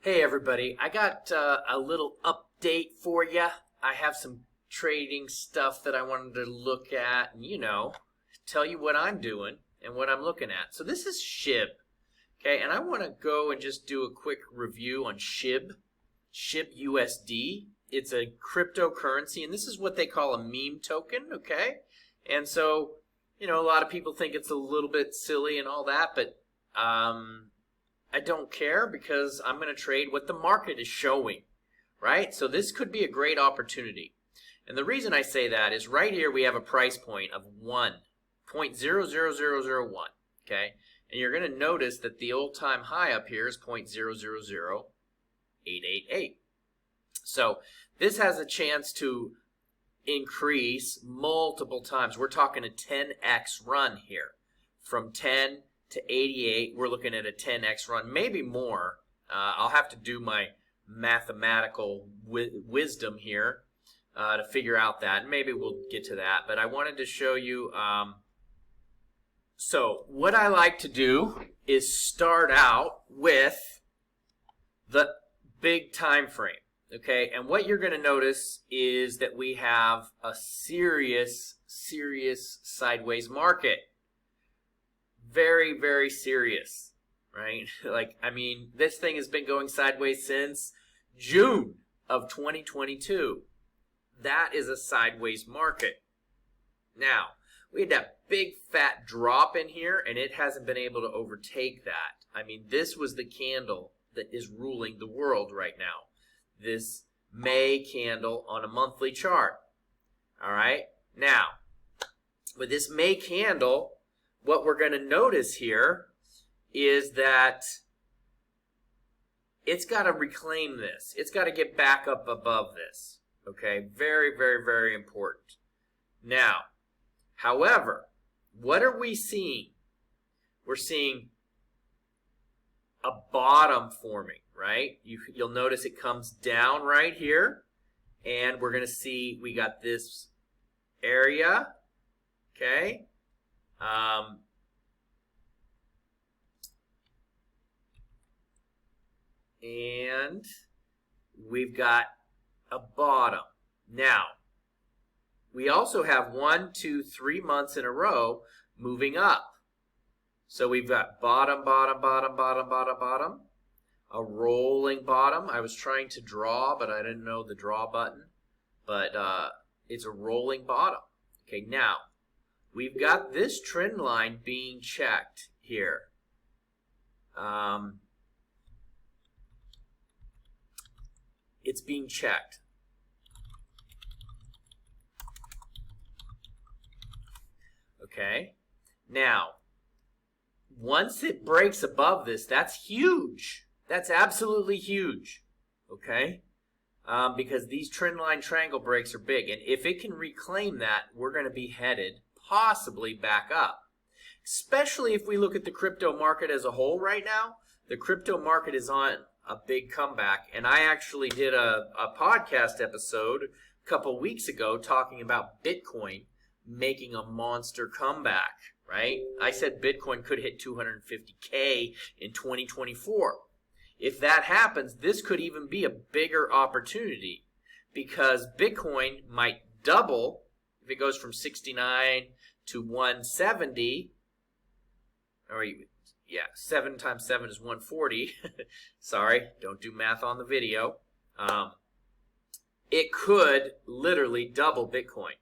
Hey everybody, I got a little update for you. I have some trading stuff that I wanted to look at and, tell you what I'm doing and what I'm looking at. So this is Shib, okay? And I want to go and just do a quick review on Shib USD. It's a cryptocurrency, and this is what they call a meme token, okay? And so, a lot of people think it's a little bit silly and all that, but I don't care because I'm going to trade what the market is showing, right? So this could be a great opportunity. And the reason I say that is right here we have a price point of 1.00001, okay? And you're going to notice that the all-time high up here is 0.000888. So this has a chance to increase multiple times. We're talking a 10x run here. From 10 to 88, we're looking at a 10x run, maybe more. I'll have to do my mathematical wisdom here to figure out that. Maybe we'll get to that, but I wanted to show you. So what I like to do is start out with the big time frame, okay? And what you're going to notice is that we have a serious sideways market. Very, very serious, right? This thing has been going sideways since June of 2022. That is a sideways market. Now, we had that big fat drop in here, and it hasn't been able to overtake that. This was the candle that is ruling the world right now. This May candle on a monthly chart. All right? Now, with this May candle, what we're going to notice here is that it's got to reclaim this. It's got to get back up above this. Okay? Very, very, very important. Now, however, what are we seeing? We're seeing a bottom forming, right? You'll notice it comes down right here, and we're going to see we got this area, okay? And we've got a bottom. Now, we also have 1, 2, 3 months in a row moving up. So we've got bottom, bottom, bottom, bottom, bottom, bottom, a rolling bottom. I was trying to draw, but I didn't know the draw button. But it's a rolling bottom. Okay, now, we've got this trend line being checked here. It's being checked. Okay. Now, once it breaks above this, that's huge. That's absolutely huge. Okay. Because these trend line triangle breaks are big. And if it can reclaim that, we're going to be headed possibly back up. Especially if we look at the crypto market as a whole right now. The crypto market is on a big comeback. And I actually did a podcast episode a couple weeks ago talking about Bitcoin making a monster comeback, right? I said Bitcoin could hit 250K in 2024. If that happens, this could even be a bigger opportunity because Bitcoin might double if it goes from 69 to 170, or 7 times 7 is 140. Sorry, don't do math on the video. It could literally double Bitcoin.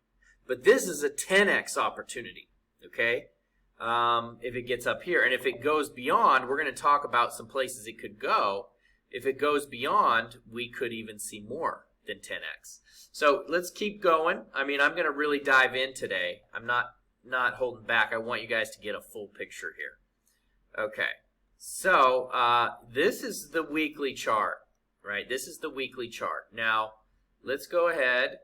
But this is a 10x opportunity, okay? If it gets up here. And if it goes beyond, we're going to talk about some places it could go. If it goes beyond, we could even see more than 10x. So let's keep going. I'm going to really dive in today. I'm not holding back. I want you guys to get a full picture here. Okay, so this is the weekly chart, right? This is the weekly chart. Now, let's go ahead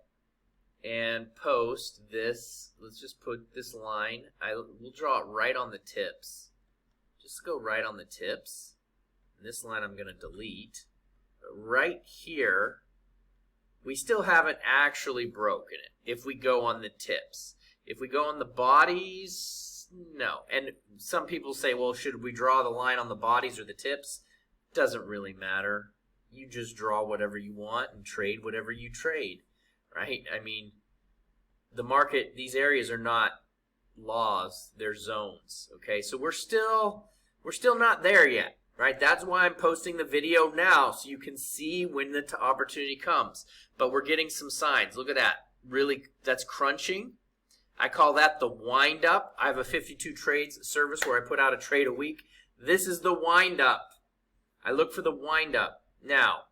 and post this. Let's just put this line. We'll draw it right on the tips. Just go right on the tips. And this line I'm going to delete. But right here, we still haven't actually broken it if we go on the tips. If we go on the bodies, no. And some people say, well, should we draw the line on the bodies or the tips? Doesn't really matter. you just draw whatever you want and trade whatever you trade, right? I mean, the market, these areas are not laws, they're zones, okay? So we're still not there yet, right? That's why I'm posting the video now, so you can see when the opportunity comes. But we're getting some signs. Look at that. Really, that's crunching. I call that the wind up. I have a 52 trades service where I put out a trade a week. This is the wind up. I look for the wind up. Now,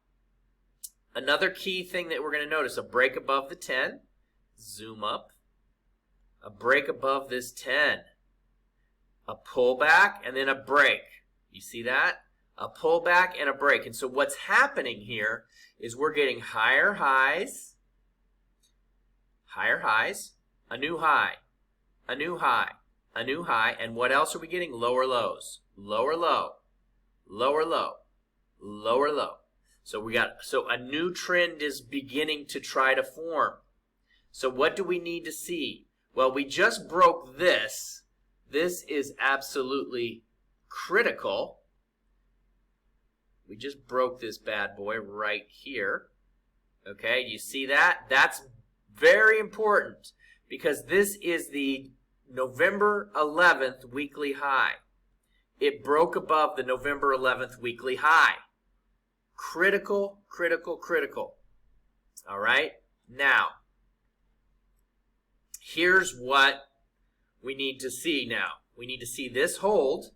another key thing that we're going to notice, a break above the 10. Zoom up. A break above this 10. A pullback and then a break. You see that? A pullback and a break. And so what's happening here is we're getting higher highs, a new high, a new high, a new high, and what else are we getting? Lower lows, lower low, lower low, lower low. So a new trend is beginning to try to form. So what do we need to see? Well, we just broke this. This is absolutely critical. We just broke this bad boy right here. Okay, you see that? That's very important because this is the November 11th weekly high. It broke above the November 11th weekly high. Critical, critical, critical. All right, now, here's what we need to see now. We need to see this hold,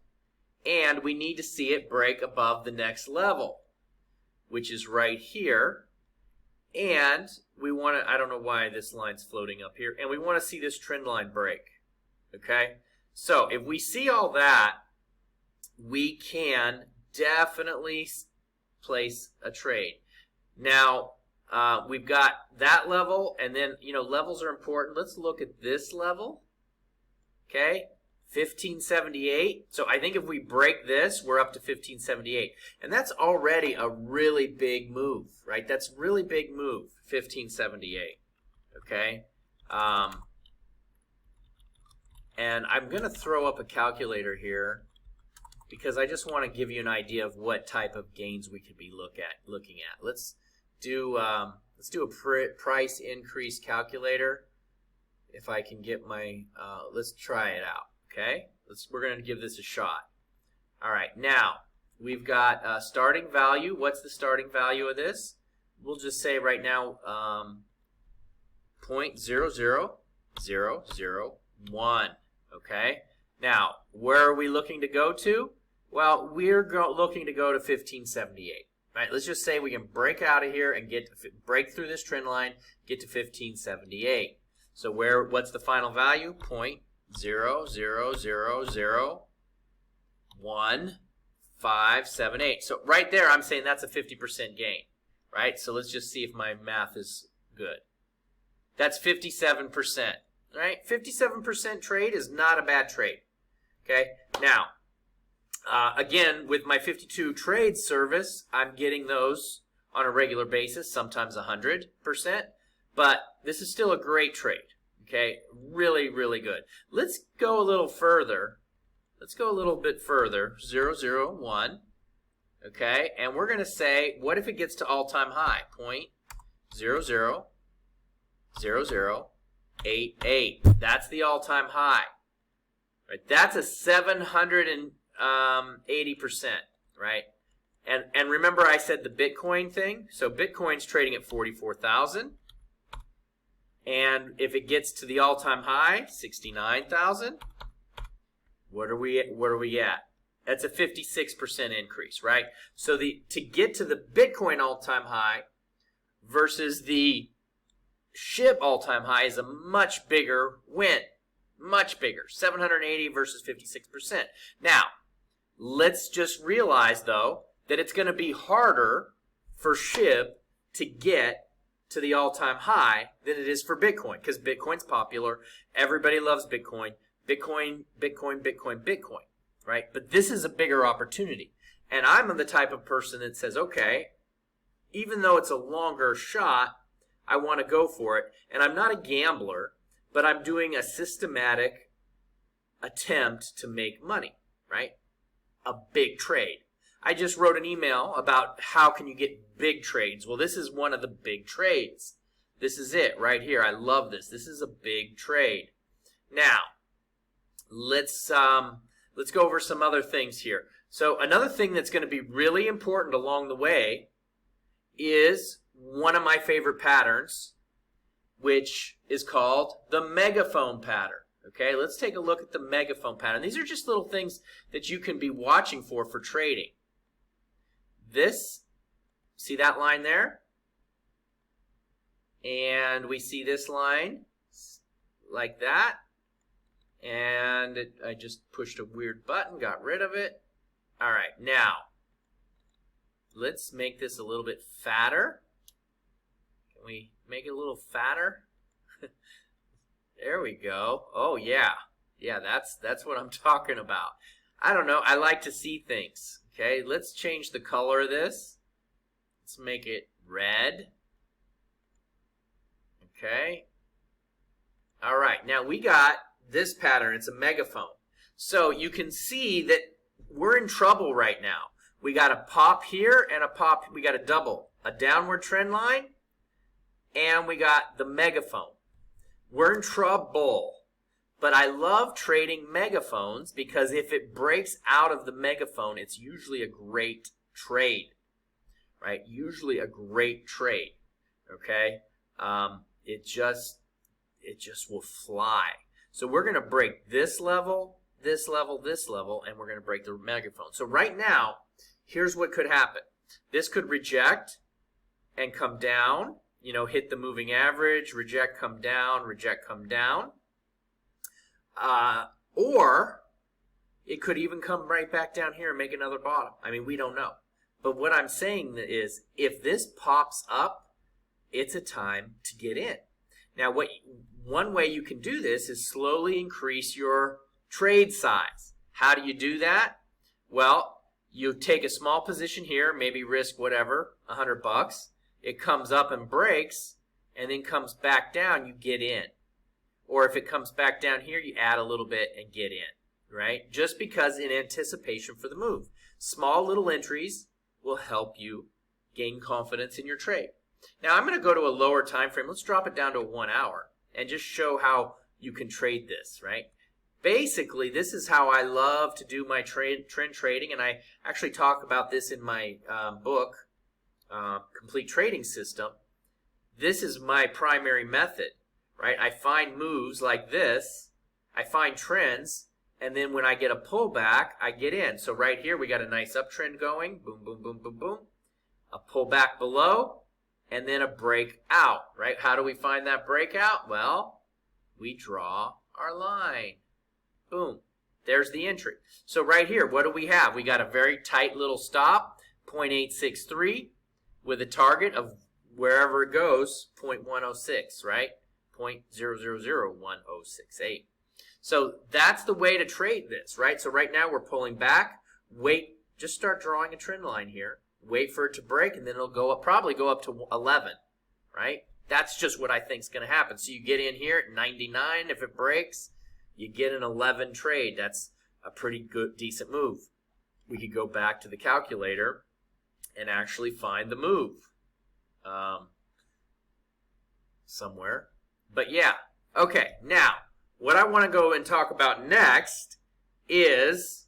and we need to see it break above the next level, which is right here. And we want to, I don't know why this line's floating up here, and we want to see this trend line break. Okay? So if we see all that, we can definitely place a trade. Now, we've got that level, and then, levels are important. Let's look at this level. Okay? 1578. So I think if we break this, we're up to 1578. And that's already a really big move, right? That's a really big move, 1578. Okay? And I'm going to throw up a calculator here because I just want to give you an idea of what type of gains we could be looking at. Let's do a price increase calculator. If I can get my, let's try it out. Okay, we're going to give this a shot. All right, now we've got starting value. What's the starting value of this? We'll just say right now 0.00001. Okay, now where are we looking to go to? Well, we're looking to go to 1578. Right, let's just say we can break out of here and break through this trend line, get to 1578. So what's the final value? 0.0001578. So right there, I'm saying that's a 50% gain, right? So let's just see if my math is good. That's 57%, right? 57% trade is not a bad trade, okay? Now, again, with my 52 trade service, I'm getting those on a regular basis, sometimes 100%, but this is still a great trade. Okay, really, really good. Let's go a little further. Let's go a little bit further, 001. Okay, and we're going to say, what if it gets to all-time high? 0.000088. That's the all-time high. Right, that's a 780%, right? And remember I said the Bitcoin thing? So Bitcoin's trading at 44,000. And if it gets to the all-time high, 69,000, what are we at? That's a 56% increase, right? So to get to the Bitcoin all-time high versus the Shib all-time high is a much bigger win. Much bigger. 780 versus 56%. Now, let's just realize, though, that it's going to be harder for Shib to get to the all-time high than it is for Bitcoin, because Bitcoin's popular. Everybody loves Bitcoin. Bitcoin, Bitcoin, Bitcoin, Bitcoin, right? But this is a bigger opportunity. And I'm the type of person that says, okay, even though it's a longer shot, I want to go for it. And I'm not a gambler, but I'm doing a systematic attempt to make money, right? A big trade. I just wrote an email about how can you get big trades. Well, this is one of the big trades. This is it right here. I love this. This is a big trade. Now, let's go over some other things here. So another thing that's going to be really important along the way is one of my favorite patterns, which is called the megaphone pattern. Okay, let's take a look at the megaphone pattern. These are just little things that you can be watching for trading. This, see that line there? And we see this line like that. And I just pushed a weird button, got rid of it. All right, now let's make this a little bit fatter. Can we make it a little fatter? There we go. Oh yeah. Yeah, that's what I'm talking about. I don't know. I like to see things. Okay, let's change the color of this. Let's make it red. Okay. All right. Now we got this pattern. It's a megaphone. So you can see that we're in trouble right now. We got a pop here and a pop. We got a double, a downward trend line, and we got the megaphone. We're in trouble. But I love trading megaphones because if it breaks out of the megaphone, it's usually a great trade, right? Usually a great trade, okay? It just will fly. So we're going to break this level, this level, this level, and we're going to break the megaphone. So right now, here's what could happen. This could reject and come down, you know, hit the moving average, reject, come down, reject, come down. Or it could even come right back down here and make another bottom. I mean, we don't know. But what I'm saying is if this pops up, it's a time to get in. Now, one way you can do this is slowly increase your trade size. How do you do that? Well, you take a small position here, maybe risk whatever, $100. It comes up and breaks, and then comes back down, you get in. Or if it comes back down here, you add a little bit and get in, right? Just because in anticipation for the move. Small little entries will help you gain confidence in your trade. Now I'm going to go to a lower time frame. Let's drop it down to 1 hour and just show how you can trade this, right? Basically, this is how I love to do my trend trading, and I actually talk about this in my book, Complete Trading System. This is my primary method. Right? I find moves like this, I find trends, and then when I get a pullback, I get in. So right here, we got a nice uptrend going, boom, boom, boom, boom, boom. A pullback below, and then a breakout, right? How do we find that breakout? Well, we draw our line. Boom. There's the entry. So right here, what do we have? We got a very tight little stop, 0.863, with a target of wherever it goes, 0.106, right? 0.0001068. So that's the way to trade this, right? So right now we're pulling back. Wait, just start drawing a trend line here. Wait for it to break, and then it'll go up, probably go up to 11, right? That's just what I think is going to happen. So you get in here at 99. If it breaks, you get an 11 trade. That's a pretty good, decent move. We could go back to the calculator and actually find the move somewhere. But yeah, okay, now, what I want to go and talk about next is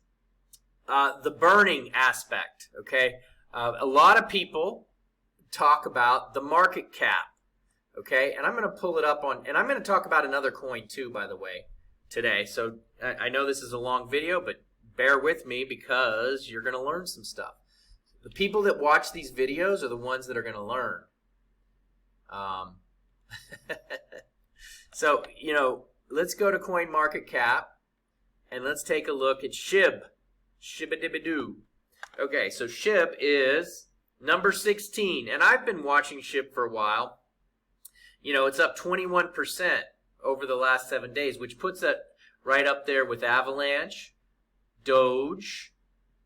the burning aspect, okay? A lot of people talk about the market cap, okay? And I'm going to pull it up on, and I'm going to talk about another coin too, by the way, today. So I know this is a long video, but bear with me because you're going to learn some stuff. The people that watch these videos are the ones that are going to learn. So, you know, let's go to CoinMarketCap and let's take a look at Shib. Shibidibidoo. Okay, so Shib is number 16, and I've been watching Shib for a while. You know, it's up 21% over the last 7 days, which puts it right up there with Avalanche, Doge,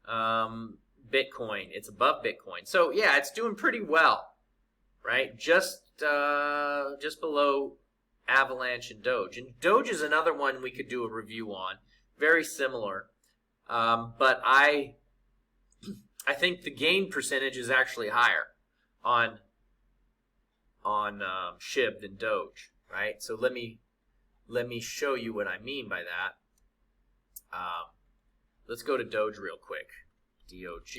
Bitcoin. It's above Bitcoin. So, yeah, it's doing pretty well, right? Just below Avalanche and Doge. And Doge is another one we could do a review on. Very similar. But I I think the gain percentage is actually higher on Shib than Doge, right? So let me show you what I mean by that. Let's go to Doge real quick. DOG.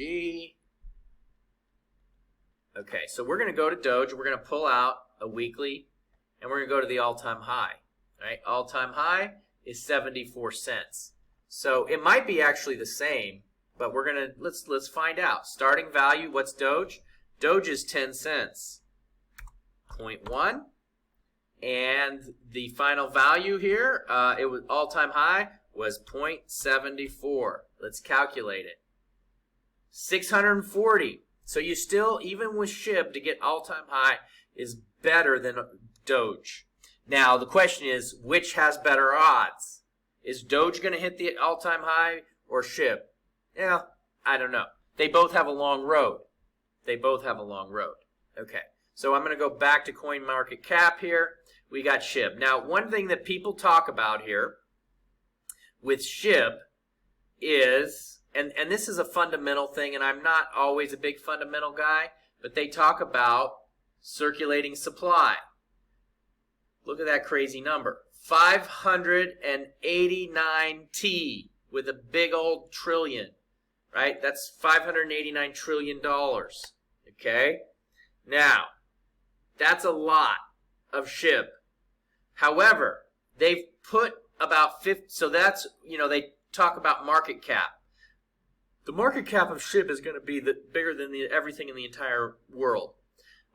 Okay, so we're going to go to Doge. We're going to pull out a weekly, and we're going to go to the all-time high. Right? All-time high is 74 cents. So it might be actually the same, but we're going to let's find out. Starting value, what's Doge? Doge is 10 cents. 0.1. And the final value here, it was all-time high was 0.74. Let's calculate it. 640. So you still, even with Shib, to get all-time high is better than Doge. Now, the question is, which has better odds? Is Doge going to hit the all-time high or Shib? Yeah, I don't know. They both have a long road. They both have a long road. Okay, so I'm going to go back to CoinMarketCap here. We got Shib. Now, one thing that people talk about here with Shib is, and this is a fundamental thing, and I'm not always a big fundamental guy, but they talk about circulating supply. Look at that crazy number. 589 T with a big old trillion, right? That's $589 trillion, okay? Now, that's a lot of Shib. However, they've put about 50, so that's, they talk about market cap. The market cap of Shib is going to be bigger than everything in the entire world.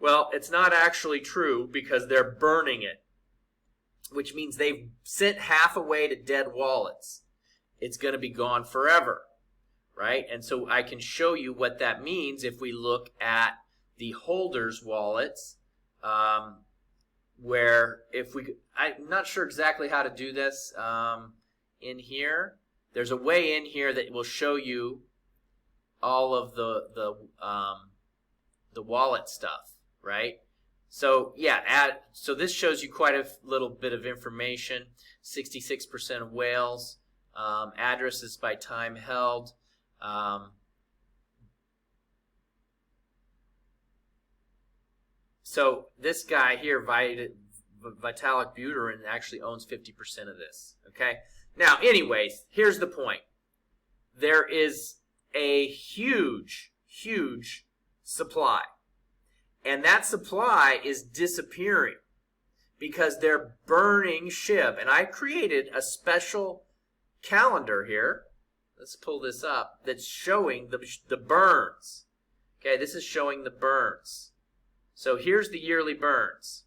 Well, it's not actually true because they're burning it, which means they've sent half away to dead wallets. It's going to be gone forever, right? And so I can show you what that means if we look at the holders' wallets, where if we, I'm not sure exactly how to do this in here. There's a way in here that will show you all of the wallet stuff, right? So yeah, so this shows you quite a little bit of information. 66% of whales, addresses by time held. So this guy here, Vitalik Buterin, actually owns 50% of this. Okay. Now, anyways, here's the point. There is a huge, huge supply. And that supply is disappearing because they're burning Shib. And I created a special calendar here. Let's pull this up. That's showing the burns. Okay, this is showing the burns. So here's the yearly burns.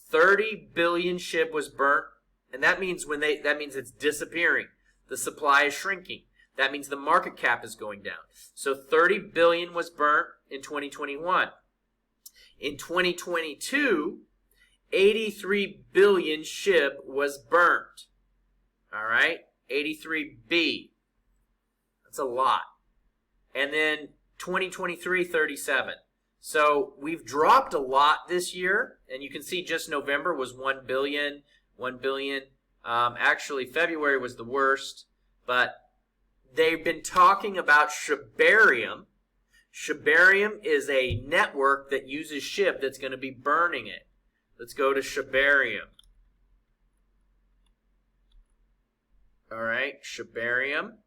30 billion Shib was burnt, and that means that means it's disappearing. The supply is shrinking. That means the market cap is going down. So 30 billion was burnt in 2021. In 2022, 83 billion Shib was burnt. All right, 83B. That's a lot. And then 2023, 37. So we've dropped a lot this year, and you can see just November was 1 billion, 1 billion. Actually, February was the worst, but they've been talking about Shibarium. Shibarium is a network that uses Shib that's going to be burning it. Let's go to Shibarium. All right, Shibarium.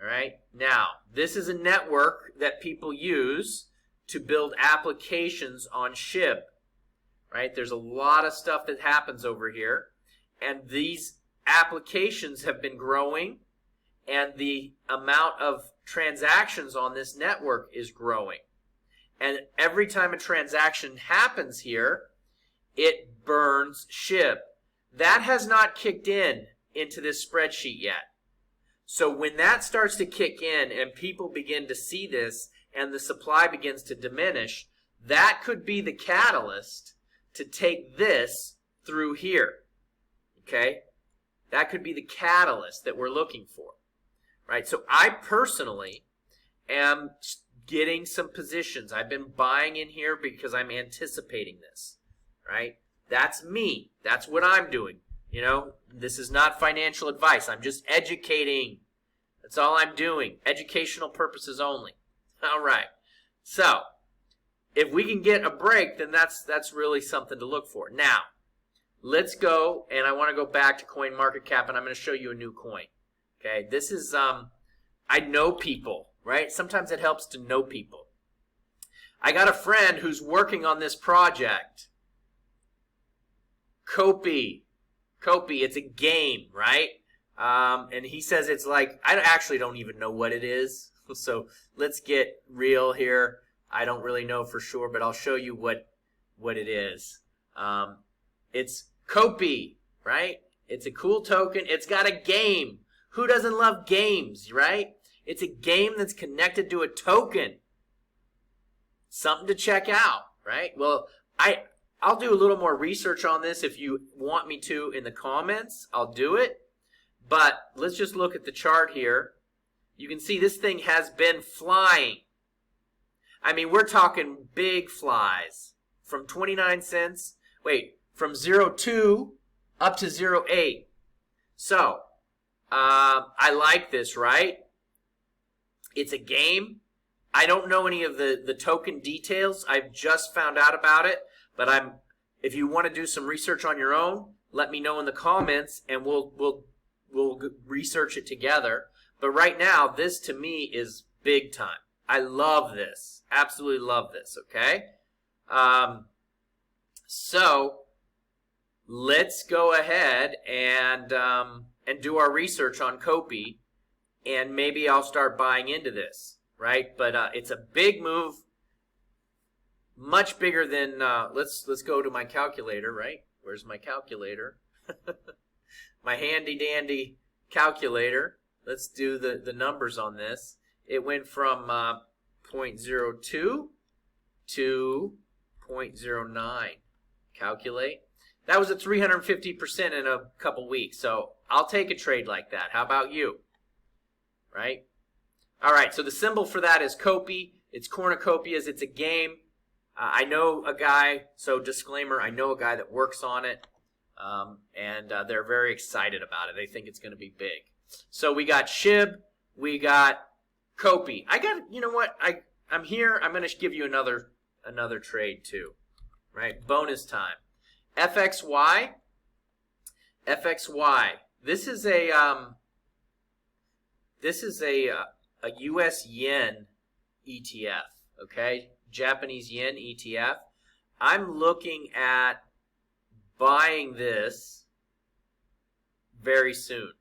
All right, now, this is a network that people use to build applications on Shib, right? There's a lot of stuff that happens over here, and these applications have been growing, and the amount of transactions on this network is growing. And every time a transaction happens here, it burns Shib. That has not kicked into this spreadsheet yet. So when that starts to kick in and people begin to see this and the supply begins to diminish, that could be the catalyst to take this through here. Okay? That could be the catalyst that we're looking for. Right? So I personally am getting some positions. I've been buying in here because I'm anticipating this. Right? That's me. That's what I'm doing. This is not financial advice. I'm just educating. That's all I'm doing. Educational purposes only. All right. So if we can get a break, then that's really something to look for. Now, let's go, and I want to go back to CoinMarketCap, and I'm going to show you a new coin. Okay, this is, I know people, right? Sometimes it helps to know people. I got a friend who's working on this project. Copi, it's a game, right? And he says it's like, I actually don't even know what it is. So let's get real here. I don't really know for sure, but I'll show you what it is. It's Copi, right? It's a cool token. It's got a game. Who doesn't love games, right? It's a game that's connected to a token. Something to check out, right? Well, I'll do a little more research on this if you want me to in the comments. I'll do it. But let's just look at the chart here. You can see this thing has been flying. I mean, we're talking big flies. From 29 cents, from 0.2 up to 0.8. So, I like this, right? It's a game. I don't know any of the token details. I've just found out about it. But if you want to do some research on your own, let me know in the comments, and we'll research it together. But right now, this to me is big time. I love this. Absolutely love this, okay? So let's go ahead and do our research on Copi, and maybe I'll start buying into this, right? But it's a big move, much bigger than, let's go to my calculator, right? Where's my calculator? My handy-dandy calculator. Let's do the numbers on this. It went from 0.02 to 0.09. Calculate. That was a 350% in a couple weeks. So I'll take a trade like that. How about you? Right? All right. So the symbol for that is Copi. It's cornucopias. It's a game. I know a guy. So disclaimer, I know a guy that works on it. And they're very excited about it. They think it's going to be big. So we got Shib. We got Copi. You know what? I'm here. I'm going to give you another trade too. Right? Bonus time. FXY. This is a US yen ETF, okay? Japanese yen ETF. I'm looking at buying this very soon.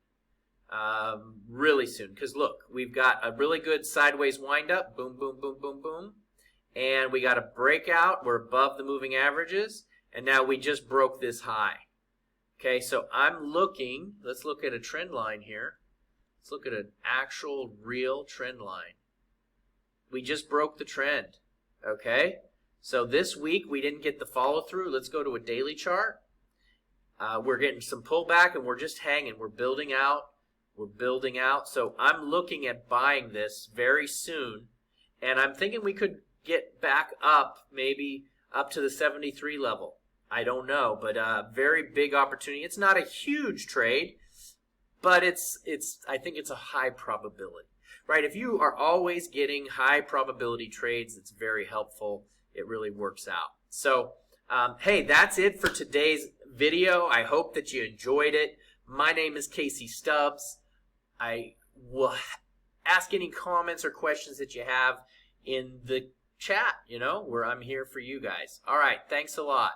Really soon, because look, we've got a really good sideways windup. Boom, boom, boom, boom, boom. And we got a breakout. We're above the moving averages. And now we just broke this high. Okay, so I'm looking. Let's look at a trend line here. Let's look at an actual real trend line. We just broke the trend. Okay, so this week we didn't get the follow through. Let's go to a daily chart. We're getting some pullback and we're just hanging. We're building out. We're building out. So I'm looking at buying this very soon. And I'm thinking we could get back up, maybe up to the 73 level. I don't know, but a very big opportunity. It's not a huge trade, but I think it's a high probability, right? If you are always getting high probability trades, it's very helpful. It really works out. So, hey, that's it for today's video. I hope that you enjoyed it. My name is Casey Stubbs. I will ask any comments or questions that you have in the chat, where I'm here for you guys. All right, thanks a lot.